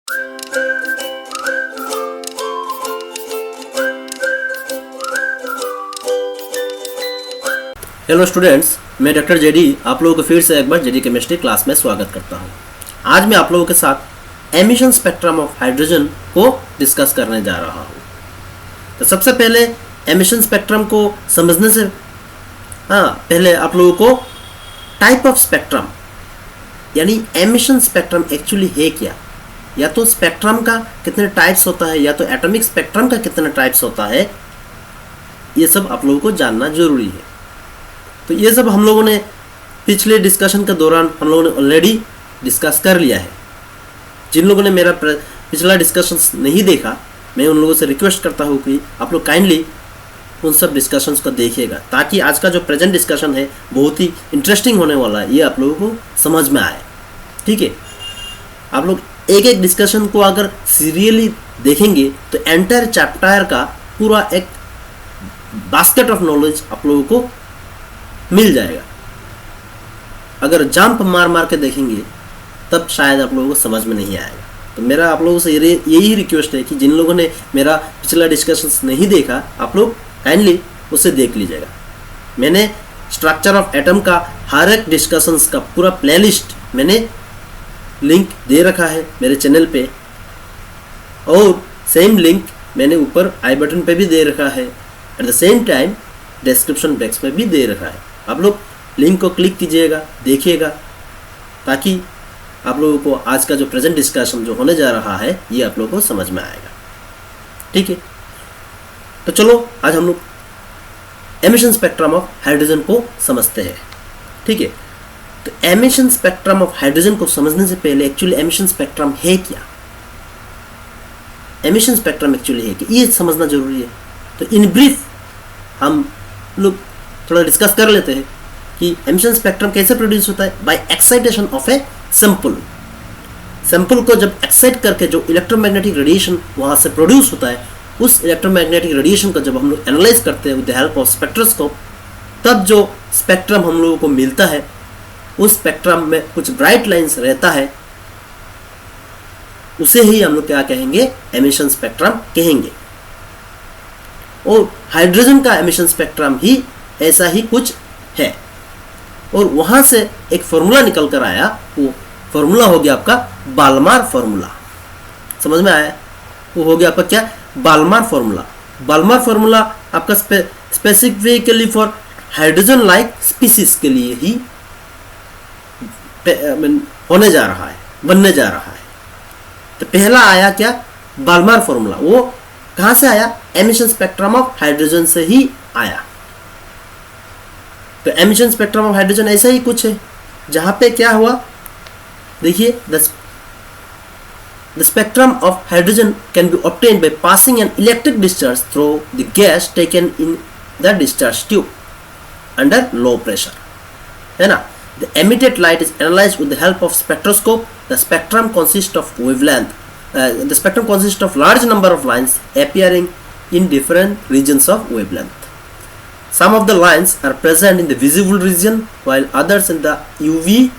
Hello students, मैं doctor JD आप लोगों को फिर से एक बार जेडी केमिस्ट्री क्लास में स्वागत करता हूं। आज मैं आप लोगों के साथ एमिशन स्पेक्ट्रम ऑफ हाइड्रोजन को डिस्कस करने जा रहा हूं। तो सबसे पहले एमिशन स्पेक्ट्रम को समझने से पहले आप लोगों को टाइप ऑफ स्पेक्ट्रम यानी एमिशन स्पेक्ट्रम एक्चुअली है क्या, या तो स्पेक्ट्रम का कितने टाइप्स होता है या तो एटॉमिक स्पेक्ट्रम का कितने टाइप्स होता है, ये सब आप लोगों को जानना जरूरी है। तो ये सब हम लोगों ने पिछले डिस्कशन के दौरान हम लोगों ने ऑलरेडी डिस्कस कर लिया है। जिन लोगों ने मेरा पिछला डिस्कशंस नहीं देखा, मैं उन लोगों से रिक्वेस्ट करता हूँ कि आप लोग काइंडली उन सब डिस्कशंस को देखिएगा, ताकि आज का जो प्रेजेंट डिस्कशन है बहुत ही इंटरेस्टिंग होने वाला है, ये आप लोगों को समझ में आए। ठीक है, आप लोग एक एक डिस्कशन को अगर सीरियली देखेंगे तो एंटायर चैप्टर का पूरा एक बास्केट ऑफ नॉलेज आप लोगों को मिल जाएगा। अगर जंप मार मार के देखेंगे तब शायद आप लोगों को समझ में नहीं आएगा। तो मेरा आप लोगों से यही रिक्वेस्ट है कि जिन लोगों ने मेरा पिछला डिस्कशंस नहीं देखा, आप लोग काइंडली उसे देख लीजिएगा। मैंने स्ट्रक्चर ऑफ एटम का हर एक डिस्कशंस का पूरा प्लेलिस्ट मैंने लिंक दे रखा है मेरे चैनल पे, और सेम लिंक मैंने ऊपर आई बटन पे भी दे रखा है, at the same time description box में भी दे रखा है। आप लोग लिंक को क्लिक कीजिएगा, देखिएगा, ताकि आप लोगों को आज का जो प्रेजेंट डिस्कशन जो होने जा रहा है ये आप लोगों को समझ में आएगा। ठीक है, तो चलो आज हम लोग एमिशन स्पेक्ट्रम ऑफ हाइड्रोजन को समझते हैं। ठीक है, तो एमिशन स्पेक्ट्रम ऑफ हाइड्रोजन को समझने से पहले एक्चुअली एमिशन स्पेक्ट्रम है क्या, एमिशन स्पेक्ट्रम एक्चुअली है क्या, ये समझना जरूरी है। तो इन ब्रीफ हम लोग थोड़ा डिस्कस कर लेते हैं कि एमिशन स्पेक्ट्रम कैसे प्रोड्यूस होता है। By excitation of a sample. Sample को जब एक्साइट करके जो इलेक्ट्रोमैग्नेटिक रेडिएशन वहाँ से प्रोड्यूस होता है, उस इलेक्ट्रोमैग्नेटिक रेडिएशन को जब हम लोग एनालाइज करते हैं with the help of spectroscope, तब जो स्पेक्ट्रम हम लोगों को मिलता है, उस स्पेक्ट्रम में कुछ ब्राइट लाइन्स रहता है, उसे ही हम लोग क्या कहेंगे, एमिशन स्पेक्ट्रम कहेंगे। और हाइड्रोजन का एमिशन स्पेक्ट्रम ही ऐसा ही कुछ है, और वहां से एक फॉर्मूला निकल कर आया। वो फॉर्मूला हो गया आपका बाल्मार फॉर्मूला। समझ में आया? वो हो गया आपका क्या, बाल्मार फॉर्मूला। बाल्मार फॉर्मूला आपका specifically for hydrogen like species के लिए ही होने जा रहा है, बनने जा रहा है। तो पहला आया क्या, बाल्मार फॉर्मूला। वो कहां से आया, एमिशन स्पेक्ट्रम ऑफ हाइड्रोजन से ही आया। तो एमिशन स्पेक्ट्रम ऑफ हाइड्रोजन ऐसा ही कुछ है, जहां पे क्या हुआ, देखिए, the spectrum of hydrogen can be obtained by passing an electric discharge through the gas taken in the discharge tube under low pressure, है ना। The emitted light is analysed with the help of spectroscope. The spectrum consist of wavelength the spectrum consists of large number of lines appearing in different regions of wavelength. Some of the lines are present in the visible region while others in the UV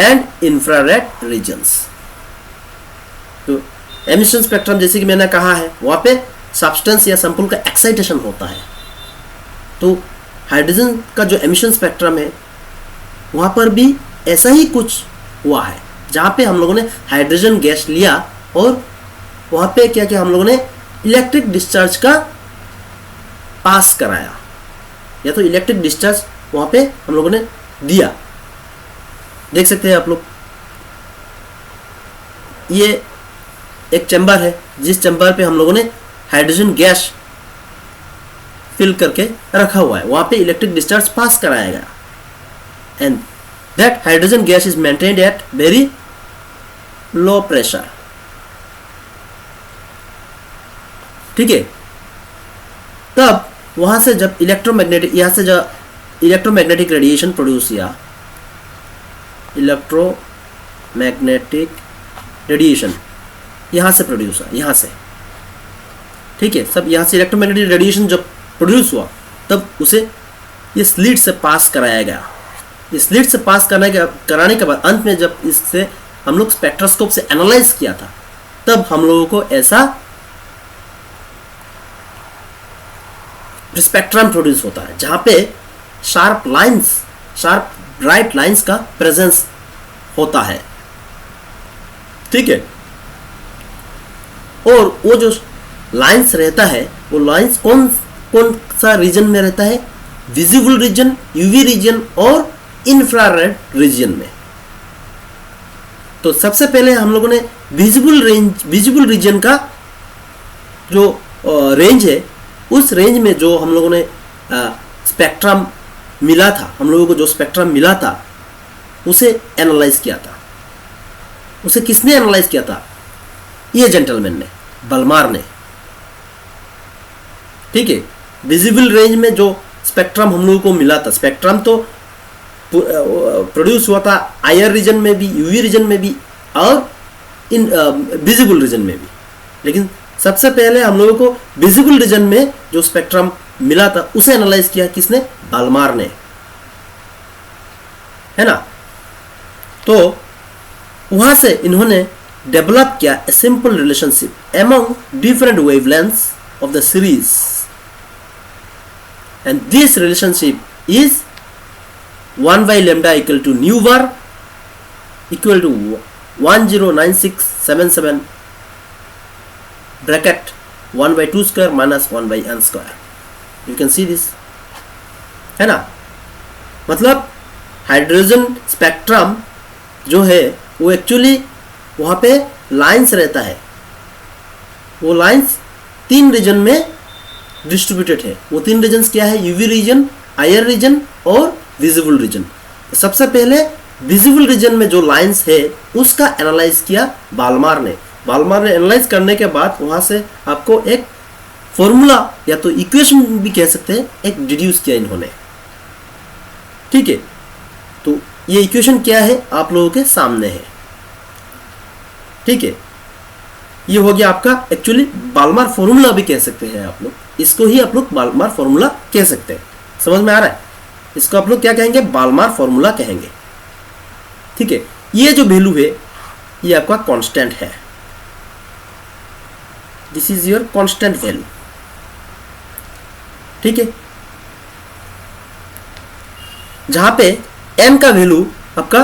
and infrared regions. तो emission spectrum जैसे कि मैंने कहा है, वहाँ पे substance या sample का एक्साइटेशन होता है। तो हाइड्रोजन का जो एमिशन स्पेक्ट्रम है, वहाँ पर भी ऐसा ही कुछ हुआ है, जहाँ पे हम लोगों ने हाइड्रोजन गैस लिया और वहाँ पे क्या किया, हम लोगों ने इलेक्ट्रिक डिस्चार्ज का पास कराया, या तो इलेक्ट्रिक डिस्चार्ज वहाँ पे हम लोगों ने दिया। देख सकते हैं आप लोग, ये एक चैम्बर है, जिस चैम्बर पे हम लोगों ने हाइड्रोजन गैस फिल करके रखा हुआ है, वहाँ पे इलेक्ट्रिक डिस्चार्ज पास कराया गया, and that hydrogen gas is maintained at very low pressure. ठीक है, तब वहां से जब इलेक्ट्रोमैग्नेटिक, यहां से जो इलेक्ट्रोमैग्नेटिक रेडिएशन प्रोड्यूस किया, इलेक्ट्रोमैग्नेटिक रेडिएशन यहां से प्रोड्यूस हुआ, यहां से। ठीक है, सब यहां से इलेक्ट्रोमैग्नेटिक रेडिएशन जब प्रोड्यूस हुआ, तब उसे ये स्लिट से पास कराया गया। इस स्लिट से पास कराने के बाद अंत में जब इससे हम लोग स्पेक्ट्रोस्कोप से एनालाइज किया था, तब हम लोगों को ऐसा स्पेक्ट्रम प्रोड्यूस होता है जहां पे शार्प ब्राइट लाइंस का प्रेजेंस होता है। ठीक है, और वो जो लाइंस रहता है वो लाइंस कौन सा रीजन में रहता है? विजिबल रीजन, यूवी रीजन और इंफ्रारेड रीजन में। तो सबसे पहले हम लोगों ने विजिबल रीजन का जो रेंज है, उस रेंज में जो हम लोगों ने स्पेक्ट्रम मिला था, हम लोगों को जो स्पेक्ट्रम मिला था उसे एनालाइज किया था। उसे किसने एनालाइज किया था? ये जेंटलमैन ने, बलमार ने। ठीक है, विजिबल रेंज में जो स्पेक्ट्रम हम लोगों को मिला था, स्पेक्ट्रम तो प्रोड्यूस हुआ था आईआर रीजन में भी, यूवी रीजन में भी और इन विजिबल रीजन में भी, लेकिन सबसे पहले हम लोगों को विजिबल रीजन में जो स्पेक्ट्रम मिला था उसे एनालाइज किया किसने? बलमार ने, है ना। तो वहां से इन्होंने डेवलप किया a simple relationship among different wavelengths of the series, and this relationship is 1 by lambda equal to nu bar equal to 109677 bracket 1 by 2 square minus 1 by n square. You can see this, है ना। मतलब hydrogen spectrum जो है वो actually वहाँ पे lines रहता है, वो लाइंस 3 रीजन में डिस्ट्रीब्यूटेड है। वो 3 रीजन्स क्या है? यूवी रीजन, आईआर रीजन और विजिबल रीजन। तो सबसे पहले विजिबल रीजन में जो लाइंस है उसका एनालाइज किया बालमार ने। बालमार ने एनालाइज करने के बाद वहां से आपको एक फॉर्मूला या तो इक्वेशन भी कह सकते हैं, एक डिड्यूस किया इन्होंने। ठीक है, तो ये इक्वेशन क्या है आप लोगों के सामने है। ठीक है, ये हो गया आपका एक्चुअली बालमार फॉर्मूला भी कह सकते हैं आप लोग, इसको ही आप लोग बालमार फॉर्मूला कह सकते हैं। समझ में आ रहा है? इसको आप लोग क्या कहेंगे? बालमार फॉर्मूला कहेंगे। ठीक है, ये जो वैल्यू है ये आपका कांस्टेंट है, this is your constant value. ठीक है, जहां पे n का वैल्यू आपका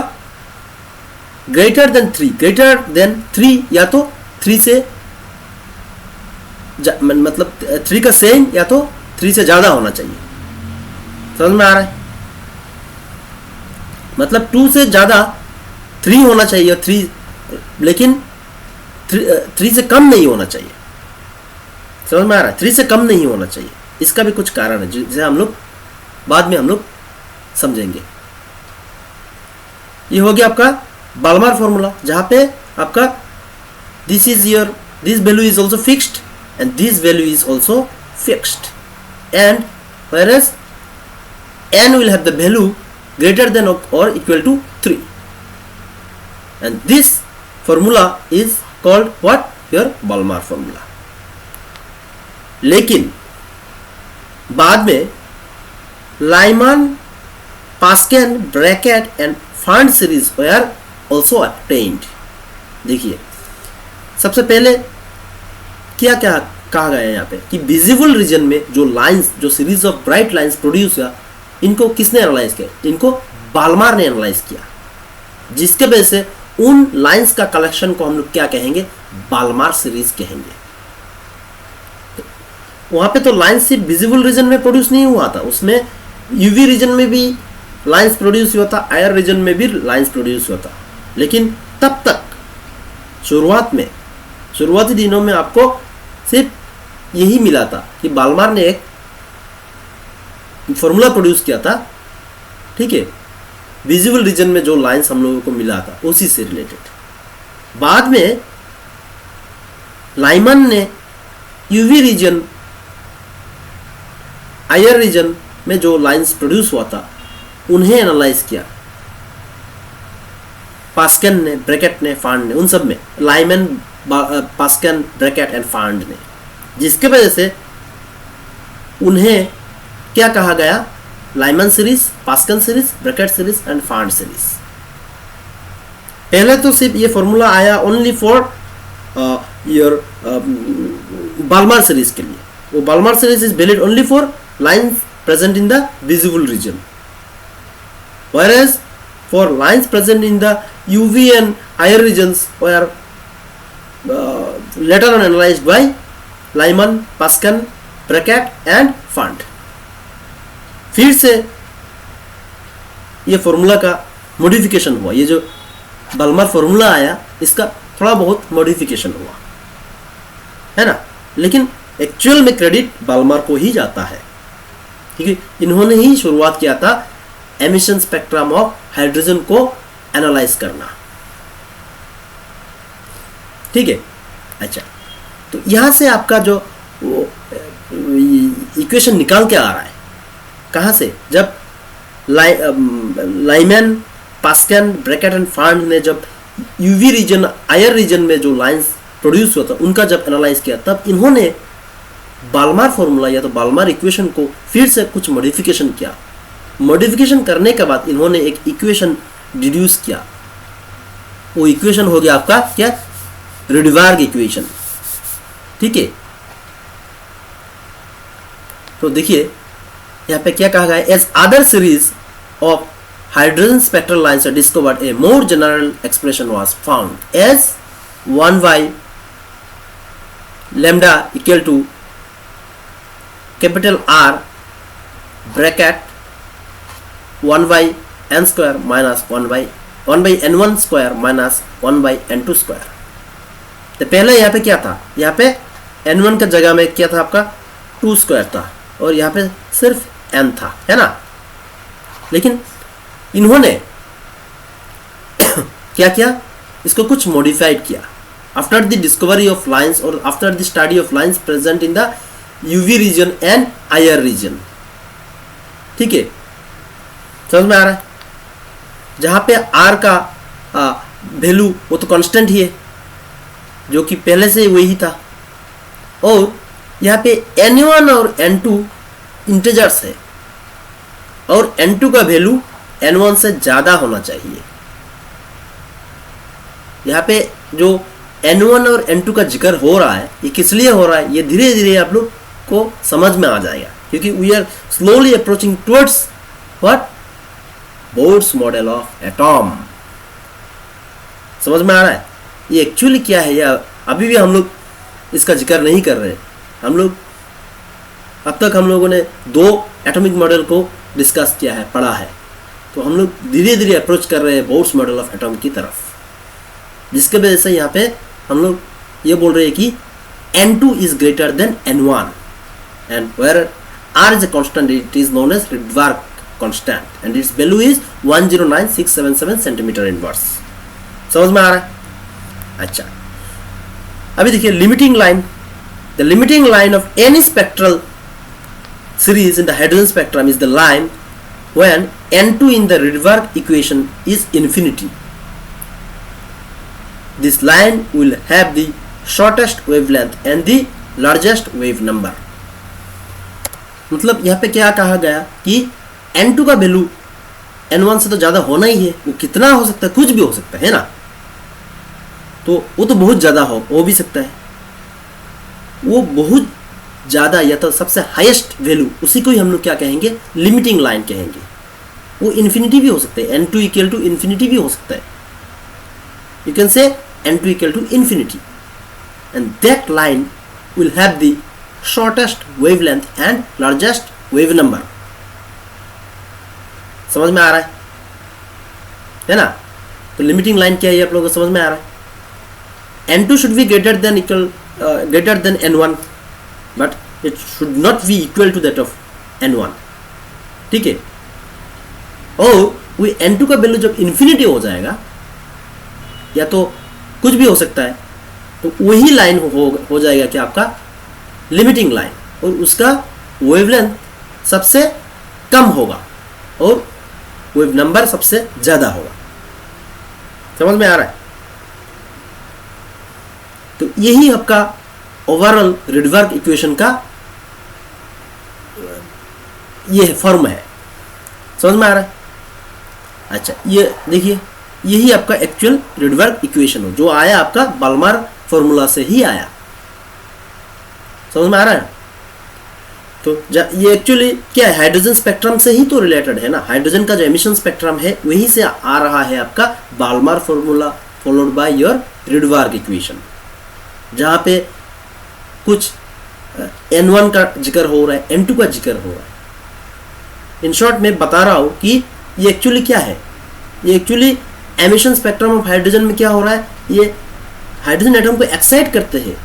ग्रेटर देन 3 या तो 3 से मतलब 3 का सेम या तो 3 से ज्यादा होना चाहिए। समझ में आ रहा है? मतलब 2 से ज़्यादा 3 होना चाहिए, 3 लेकिन 3 से कम नहीं होना चाहिए। समझ में आ रहा है? 3 से कम नहीं होना चाहिए। इसका भी कुछ कारण है जिसे हम लोग बाद में हम लोग समझेंगे। ये हो गया आपका बालमार फॉर्मूला, जहाँ पे आपका this value is also fixed and this value is also fixed, and whereas n will have the value greater than or equal to 3, and this formula is called what? Your Balmer formula. लेकिन बाद में Lyman, Pascal, Brackett and Pfund series were also obtained. देखिए सबसे पहले क्या कहा गया है यहाँ पे कि विजिबल रीजन में जो लाइंस, जो series of bright lines produce हुआ, इनको किसने एनालाइज किया? इनको बालमार ने एनालाइज किया, जिसके वजह से उन लाइंस का कलेक्शन को हम लोग क्या कहेंगे? बालमार सीरीज कहेंगे। वहां पे तो लाइंस सिर्फ विजिबल रीजन में प्रोड्यूस नहीं हुआ था, उसमें यूवी रीजन में भी लाइंस प्रोड्यूस हुआ था, आईआर रीजन में भी लाइंस प्रोड्यूस हुआ था। लेकिन तब तक शुरुआती दिनों में आपको सिर्फ यही मिला था कि बालमार ने एक फॉर्मूला प्रोड्यूस किया था। ठीक है, विजिबल रीजन में जो लाइंस हम लोगों को मिला था उसी से रिलेटेड। बाद में लाइमन ने यूवी रीजन, आईआर रीजन में जो लाइंस प्रोड्यूस हुआ था उन्हें एनालाइज किया। पास्कल ने, ब्रैकेट ने, फार्ड ने, उन सब में Lyman, Pascal, Brackett and Pfund ने, जिसके वजह से उन्हें क्या कहा गया? Lyman series, Pascal series, Brackett series and Pfund series. पहले तो सिर्फ ये फॉर्मूला आया only for your Balmer series के लिए। वो Balmer series is valid only for lines present in the visible region, whereas for lines present in the UV and IR regions were later on analyzed by Lyman, Pascan, Brackett and Fund। फिर से ये formula का modification हुआ, ये जो Ballmer formula आया इसका थोड़ा बहुत मॉडिफिकेशन हुआ है ना, लेकिन एक्चुअल में क्रेडिट बाल्मार को ही जाता है, ठीक है। इन्होंने ही शुरुआत किया था एमिशन स्पेक्ट्रम ऑफ हाइड्रोजन को एनालाइज करना, ठीक है। अच्छा, तो यहां से आपका जो इक्वेशन निकाल के आ रहा है कहां से, जब लाइमैन, पास्कन, ब्रैकेट एंड फंड ने जब यूवी रीजन, आयर रीजन में जो लाइंस प्रोड्यूस हुआ था उनका जब एनालाइज किया, तब इन्होंने बाल्मार फॉर्मूला या तो बाल्मार इक्वेशन को फिर से कुछ मॉडिफिकेशन किया। मॉडिफिकेशन करने के बाद इन्होंने एक इक्वेशन डिड्यूस किया, वो इक्वेशन हो गया आपका क्या, रिडवार्ग इक्वेशन, ठीक है। तो देखिए यहाँ पे क्या कहा गया है, as other series of hydrogen spectral lines are discovered a more general expression was found as 1/λ equal to capital R bracket 1/n square minus 1/n1 square minus 1/n2 square. तो पहले यहाँ पे क्या था, यहाँ पे n1 का जगह में क्या था आपका 2 स्क्वायर था और यहाँ पे सिर्फ n था, है ना। लेकिन इन्होंने क्या किया, इसको कुछ मॉडिफाइड किया after the discovery of lines और after the study of lines present in the UV region and IR region, ठीक है। समझ में आ रहा है, जहां पे R का वैल्यू वो तो कांस्टेंट ही है जो कि पहले से वही था, और यहाँ पे n1 और n2 इंटीजर्स है और n2 का वैल्यू n1 से ज़्यादा होना चाहिए। यहाँ पे जो n1 और n2 का जिक्र हो रहा है ये किस लिए हो रहा है, ये धीरे धीरे आप लोग को समझ में आ जाएगा, क्योंकि we are slowly approaching towards what, Bohr's model of atom. समझ में आ रहा है ये एक्चुअली क्या है, या अभी भी हम लोग इसका जिक्र नहीं कर रहे। हम लोग अब तक हम लोगों ने 2 एटॉमिक मॉडल को डिस्कस किया है, पढ़ा है, तो हम लोग धीरे धीरे अप्रोच कर रहे हैं बोर्ड्स मॉडल ऑफ एटॉम की तरफ, जिसके वजह से यहाँ पे हम लोग ये बोल रहे हैं कि n2 is greater than n1 and where R is a constant, it is known as Rydberg constant and its value is 109677 centimeter inverse। समझ में आ रहा है। अच्छा, अभी देखिए limiting line, the limiting line of any spectral series in the hydrogen spectrum is the line when n2 in the Rydberg equation is infinity. This line will have the shortest wavelength and the largest wave number। मतलब यहाँ पे क्या कहा गया कि n2 का value n1 से तो ज़्यादा होना ही है, वो कितना हो सकता है, कुछ भी हो सकता है ना, तो वो तो बहुत ज़्यादा हो भी सकता है, वो बहुत ज़्यादा या तो सबसे हाईएस्ट वैल्यू उसी को ही हम लोग क्या कहेंगे, लिमिटिंग लाइन कहेंगे। वो इन्फिनिटी भी हो सकता है, n2 इक्वल टू इन्फिनिटी भी हो सकता है, you can say n2 equal to infinity and that line will have the shortest wavelength and largest wave number। समझ में आ रहा है ना। तो लिमिटिंग लाइन क्या है आप लोगों को समझ में आ रहा है। n2 should be greater than n1 but it should not be equal to that of n1, ठीक है। और वो n2 का वैल्यू जब इन्फिनिटी हो जाएगा या तो कुछ भी हो सकता है, तो वही लाइन हो जाएगा कि आपका लिमिटिंग लाइन, और उसका वेवलेंथ सबसे कम होगा और वेव नंबर सबसे ज़्यादा होगा। समझ में आ रहा है। तो यही आपका ओवरऑल रिडबर्ग इक्वेशन का ये फॉर्म है। समझ में आ रहा है। अच्छा, ये देखिए, यही आपका एक्चुअल रिडबर्ग इक्वेशन हो जो आया आपका बाल्मार फॉर्मूला से ही आया। समझ में आ रहा है? तो ये एक्चुअली क्या है, हाइड्रोजन स्पेक्ट्रम से ही तो रिलेटेड है ना। हाइड्रोजन का जो एमिशन स्पेक्ट्रम है वहीं से आ रहा है आपका Balmer formula followed by your Rydberg equation, जहाँ पे कुछ N1 का जिक्र हो रहा है, N2 का जिक्र हो रहा है। इन शॉर्ट मैं बता रहा हूँ कि ये एक्चुअली क्या है। ये actually emission spectrum of hydrogen में क्या हो रहा है, ये हाइड्रोजन एटम को एक्साइट करते हैं।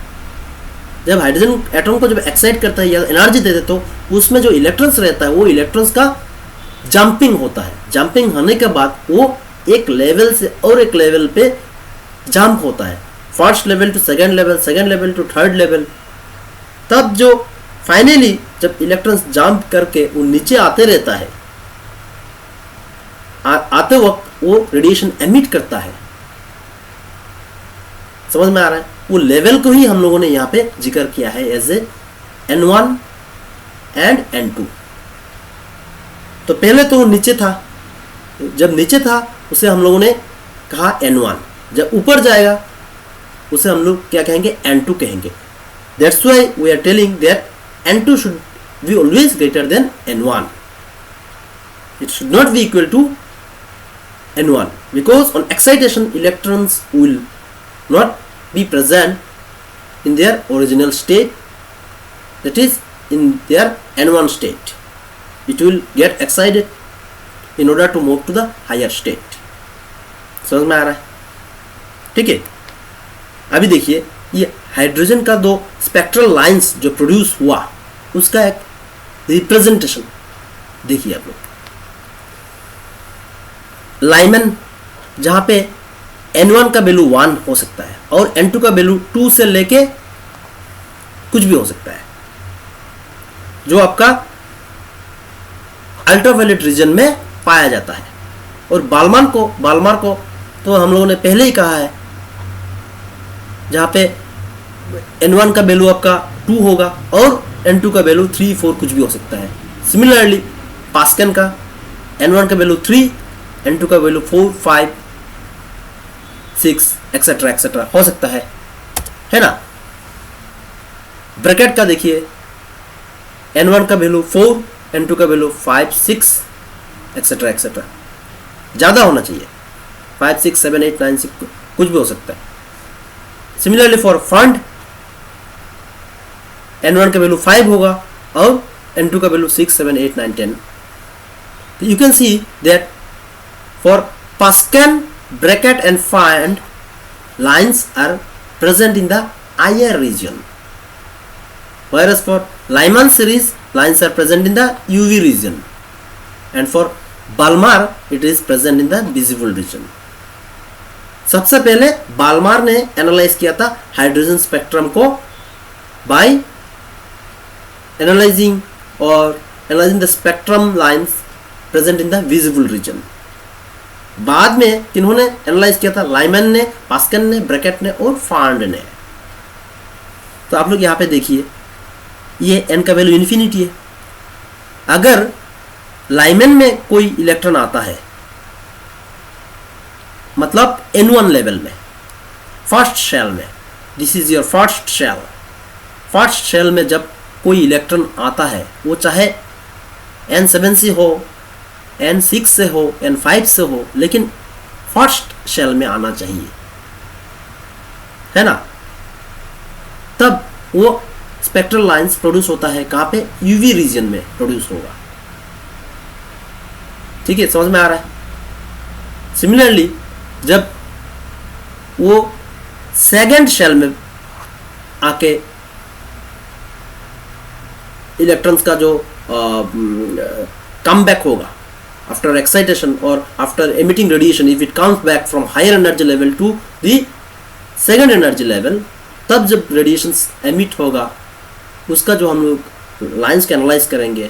जब हाइड्रोजन एटम को जब एक्साइट करता है या एनर्जी देते तो उसमें जो इलेक्ट्रॉन्स रहता है वो इलेक्ट्रॉन्स का जंपिंग होता है। जंपिंग होने के बाद वो एक लेवल से और एक लेवल पे जंप होता है, first level to second level, second level to third level. तब जो फाइनली जब इलेक्ट्रॉन्स जंप करके वो नीचे आते रहता है, आते वक्त वो रेडिएशन एमिट करता है। समझ में आ रहा है? वो लेवल को ही हम लोगों ने यहाँ पे जिक्र किया है as a N1 and N2। तो पहले तो वो नीचे था, जब नीचे था उसे हम लोगों ने कहा N1, जब ऊपर जाएगा उसे हम लोग क्या कहेंगे, N2 कहेंगे। That's why we are telling that N2 should be always greater than N1, it should not be equal to N1 because on excitation electrons will not be present in their original state, that is in their N1 state. It will get excited in order to move to the higher state. समझ में आ रहा है? ठीक है। अभी देखिए ये हाइड्रोजन का दो स्पेक्ट्रल लाइंस जो प्रोड्यूस हुआ उसका एक रिप्रेजेंटेशन देखिए आप लोग। लाइमन जहाँ पे N1 का वैल्यू 1 हो सकता है और N2 का वैल्यू 2 से लेके कुछ भी हो सकता है, जो आपका अल्ट्रावायलेट रीजन में पाया जाता है। और बाल्मार को तो हम लोगों ने पहले ही कहा है, जहाँ पे N1 का वैल्यू आपका 2 होगा और N2 का वैल्यू 3, 4 कुछ भी हो सकता है। सिमिलरली पास्कन का N1 का वैल्यू 3, N2 का वैल्यू 4, 5, 6 एक्सेट्रा एक्सेट्रा हो सकता है ना। ब्रैकेट का देखिए N1 का वैल्यू 4, N2 का वैल्यू 5, 6 एक्सेट्रा एक्सेट्रा, ज़्यादा होना चाहिए 5, 6, 7, 8, 9, 6 कुछ भी हो सकता है। सिमिलरली फॉर फंड N1 का वैल्यू 5 होगा और N2 का value 6, 7, 8, 9, 10। You can see that for Pascal, bracket and Fund lines are present in the IR region, whereas for Lyman series lines are present in the UV region, and for Balmer it is present in the visible region. सबसे पहले Ballmer ने analyse किया था hydrogen spectrum को by analyzing the spectrum lines present in the visible region. बाद में किन्होंने analyse किया था, लाइमन ने, पास्कन ने, ब्रैकेट ने और फांड ने। तो आप लोग यहाँ पे देखिए ये n का वैल्यू इन्फिनिटी है। अगर लाइमन में कोई इलेक्ट्रॉन आता है, मतलब N1 लेवल में, फर्स्ट शेल में, this is your first shell, first shell में जब कोई इलेक्ट्रॉन आता है, वो चाहे N7 से हो, N6 से हो, N5 से हो, लेकिन फर्स्ट शेल में आना चाहिए, है ना। तब वो स्पेक्ट्रल लाइंस प्रोड्यूस होता है कहाँ पे, यूवी रीजन में प्रोड्यूस होगा। ठीक है, समझ में आ रहा है। सिमिलरली जब वो सेकेंड शेल में आके इलेक्ट्रॉन्स का जो कम बैक होगा आफ्टर एक्साइटेशन और after emitting radiation, if it comes back from higher energy level to the second energy level, तब जब रेडिएशन एमिट होगा उसका जो हम लोग लाइंस के एनालाइज करेंगे,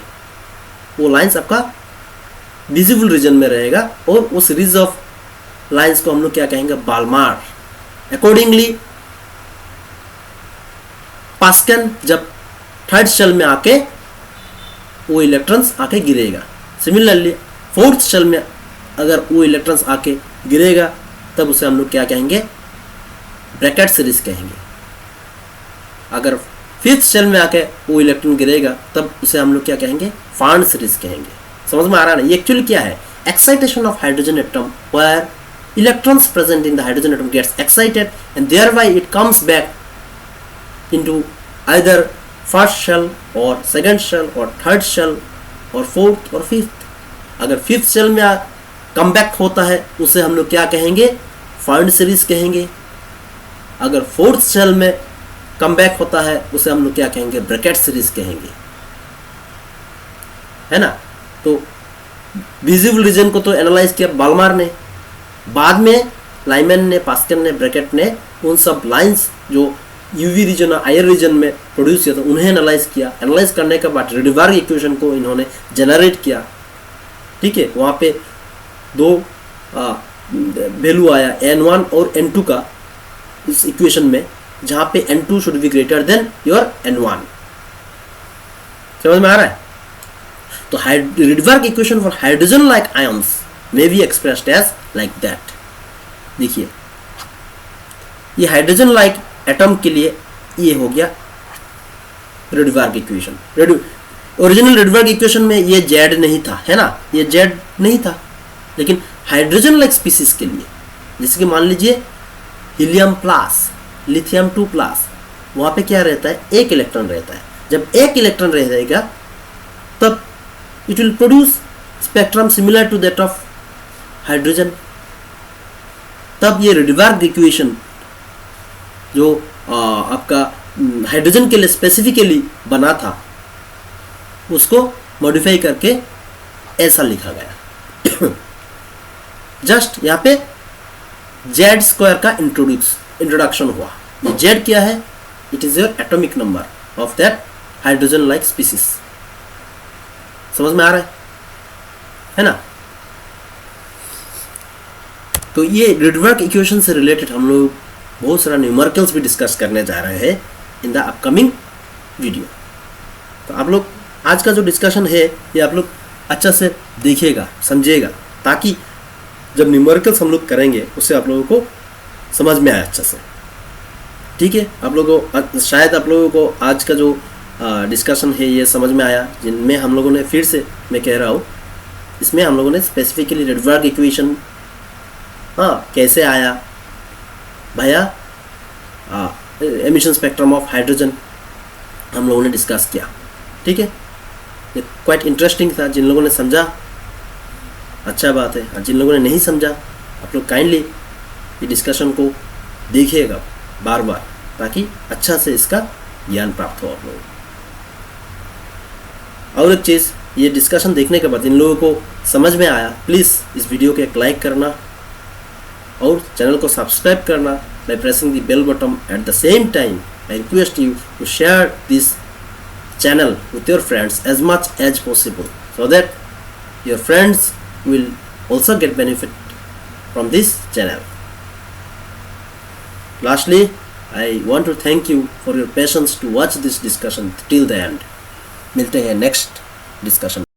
वो लाइंस आपका विजिबल रीजन में रहेगा और उस रीज ऑफ लाइंस को हम लोग क्या कहेंगे, बाल्मार। अकॉर्डिंगली पास्कन जब थर्ड शेल में आके वो इलेक्ट्रॉन्स आके गिरेगा, सिमिलरली फोर्थ शेल में अगर वो इलेक्ट्रॉन्स आके गिरेगा तब उसे हम लोग क्या कहेंगे, ब्रैकेट सीरीज कहेंगे। अगर फिफ्थ शेल में आके वो इलेक्ट्रॉन गिरेगा तब उसे हम लोग क्या कहेंगे, फार्न सीरीज कहेंगे। समझ में आ रहा है ना? ये एक्चुअली क्या है, excitation of hydrogen atom where electrons present in the hydrogen atom gets excited and thereby it comes back into either first shell or second shell or third shell or fourth or fifth। अगर fifth shell में come back होता है उसे हम लोग क्या कहेंगे, fern series कहेंगे। अगर फोर्थ शेल में कम बैक होता है उसे हम लोग क्या कहेंगे, ब्रैकेट सीरीज कहेंगे, है ना। तो विजिबल रीजन को तो एनालाइज किया बाल्मार ने, बाद में लाइमैन ने, पास्कल ने, ब्रैकेट ने उन सब लाइंस जो यूवी रीजन और आयर रीजन में प्रोड्यूस किया था उन्हें एनालाइज किया। एनालाइज करने के बाद रेडिवार्ग इक्वेशन को इन्होंने जनरेट किया। ठीक है, वहाँ पे दो वैल्यू आया n1 और n2 का इस इक्वेशन में, जहाँ पे n2 should be greater than your n1। समझ में आ रहा है? तो Rydberg equation for hydrogen like ions may be expressed as like that। देखिए ये हाइड्रोजन लाइक एटम के लिए ये हो गया रेडिवार्ग इक्वेशन। ओरिजिनल रेडिवार्ग इक्वेशन में ये जेड नहीं था, है ना, ये जेड नहीं था। लेकिन हाइड्रोजन लाइक स्पीसीज के लिए, जैसे कि मान लीजिए हीलियम प्लस, लिथियम 2 प्लस, वहाँ पे क्या रहता है, एक इलेक्ट्रॉन रहता है। जब एक इलेक्ट्रॉन रह जाएगा तब it will produce spectrum similar to that of hydrogen. तब ये रेडिवार्ग इक्वेशन जो आपका हाइड्रोजन के लिए स्पेसिफिकली बना था उसको मॉडिफाई करके ऐसा लिखा गया। जस्ट यहाँ पे जेड स्क्वायर का इंट्रोडक्शन हुआ। ये जेड क्या है, it is your atomic number of that hydrogen like species. समझ में आ रहा है ना। तो ये रेडिवार्ग इक्वेशन से रिलेटेड हम लोग बहुत सारा न्यूमेरिकल्स भी डिस्कस करने जा रहे हैं इन द अपकमिंग वीडियो। तो आप लोग आज का जो डिस्कशन है ये आप लोग अच्छा से देखिएगा, समझिएगा, ताकि जब न्यूमेरिकल्स हम लोग करेंगे उससे आप लोगों को समझ में आए अच्छा से। ठीक है, आप लोगों को शायद आप लोगों को आज का जो डिस्कशन है ये समझ में आया, जिनमें हम लोगों ने फिर से मैं कह रहा हूँ, इसमें हम लोगों ने स्पेसिफिकली रेडिवार्ग इक्वेशन कैसे आया भैया, एमिशन स्पेक्ट्रम ऑफ हाइड्रोजन हम लोगों ने डिस्कस किया। ठीक है, ये क्वाइट इंटरेस्टिंग था। जिन लोगों ने समझा अच्छा बात है, और जिन लोगों ने नहीं समझा आप लोग काइंडली ये डिस्कशन को देखिएगा बार बार, ताकि अच्छा से इसका ज्ञान प्राप्त हो आप लोगों को। और एक चीज़, ये डिस्कशन देखने के बाद जिन लोगों को समझ में आया प्लीज़ इस वीडियो को एक लाइक करना और चैनल को सब्सक्राइब करना by pressing the bell button। At the same time I request you to share this channel with your friends as much as possible so that your friends will also get benefit from this channel। Lastly, I want to thank you for your patience to watch this discussion till the end। मिलते हैं next discussion.